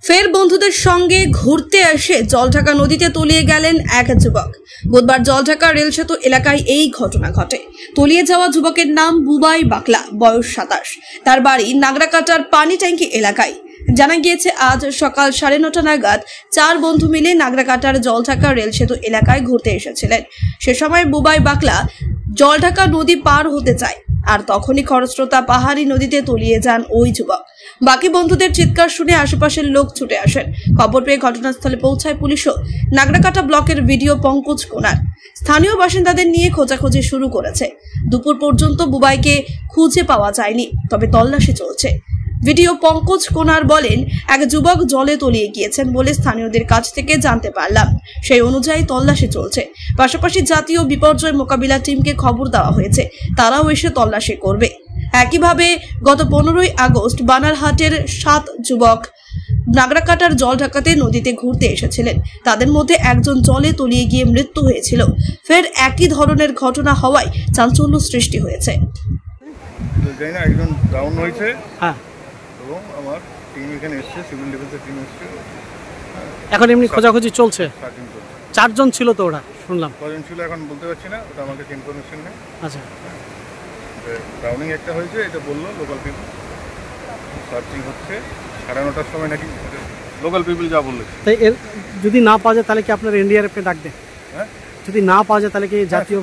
ফের বন্ধুদের সঙ্গে ঘুরতে এসে জলঢাকা নদীতে তলিয়ে গেলেন এক যুবক। বুধবার জলঢাকা রেল সেতু এলাকায় এই ঘটনা ঘটে। তলিয়ে যাওয়া যুবকের নাম বুবাই বাকলা, বয়স 27। তার বাড়ি নাগরাকাটার পানি ট্যাঙ্কি এলাকায়। জানা গিয়েছে আজ সকাল 9:30 নাগাদ 4 বন্ধু মিলে নাগরাকাটার জলঢাকা রেল সেতু এলাকায় ঘুরতে এসেছিলেন। সে সময় বুবাই বাকলা জলঢাকা নদী পার হতে চায়, আর তখনই খরস্রোতা পাহাড়ি নদীতে তলিয়ে যান ওই যুবক। বাকি বন্ধুদের চিৎকার শুনে আশেপাশের লোক ছুটে আসেন। খবর পেয়ে ঘটনাস্থলে পৌঁছায় পুলিশও। নাগরাকাটা ব্লকের ভিডিও পঙ্কজ কোনার স্থানীয় বাসিন্দাদের নিয়ে খোঁজাখুঁজি শুরু করেছে। দুপুর পর্যন্ত বুবাইকে খুঁজে পাওয়া যায়নি, তবে তল্লাশি চলছে। ভিডিও পঙ্কজ কোনার বলেন, এক যুবক জলে তলিয়ে গিয়েছেন বলে স্থানীয়দের কাছ থেকে জানতে পারলাম। সেই অনুযায়ী তল্লাশি চলছে। পাশাপাশি জাতীয় বিপর্যয় মোকাবিলা টিমকে খবর দেওয়া হয়েছে, তারাও এসে তল্লাশি করবে। একইভাবে গত 15ই আগস্ট বানারহাটের 7 যুবক নাগরাকাটার জলঢাকাতে নদীতে ঘুরতে এসেছিলেন। তাদের মধ্যে একজন জলে তলিয়ে গিয়ে মৃত্যু হয়েছিল। ফের একই ধরনের ঘটনা হওয়ায় চাঞ্চল্য সৃষ্টি হয়েছে। একজন ডাউন হয়েছে এবং আমার টিম এখানে এসেছে, সিভিল ডিফেন্সের টিম এসেছে। এখন এমনি খোঁজাখুঁজি চলছে। 4 জন ছিল তো, ওরা শুনলাম কজন ছিল এখন বলতে পারছি না, ওটা আমার কাছে ইনফরমেশন নেই। আচ্ছা, ডাউনিং একটা হয়েছে, এটা বললো লোকাল পিপল। সার্চিং হচ্ছে 9:30টার সময় নাকি লোকাল পিপল যা বললো। তাই এর যদি না পাওয়া যায় তাহলে কি আপনার এনডিআরএফ কে ডাক দেন? হ্যাঁ, যদি না পাওয়া যায় তাহলে কি জাতীয়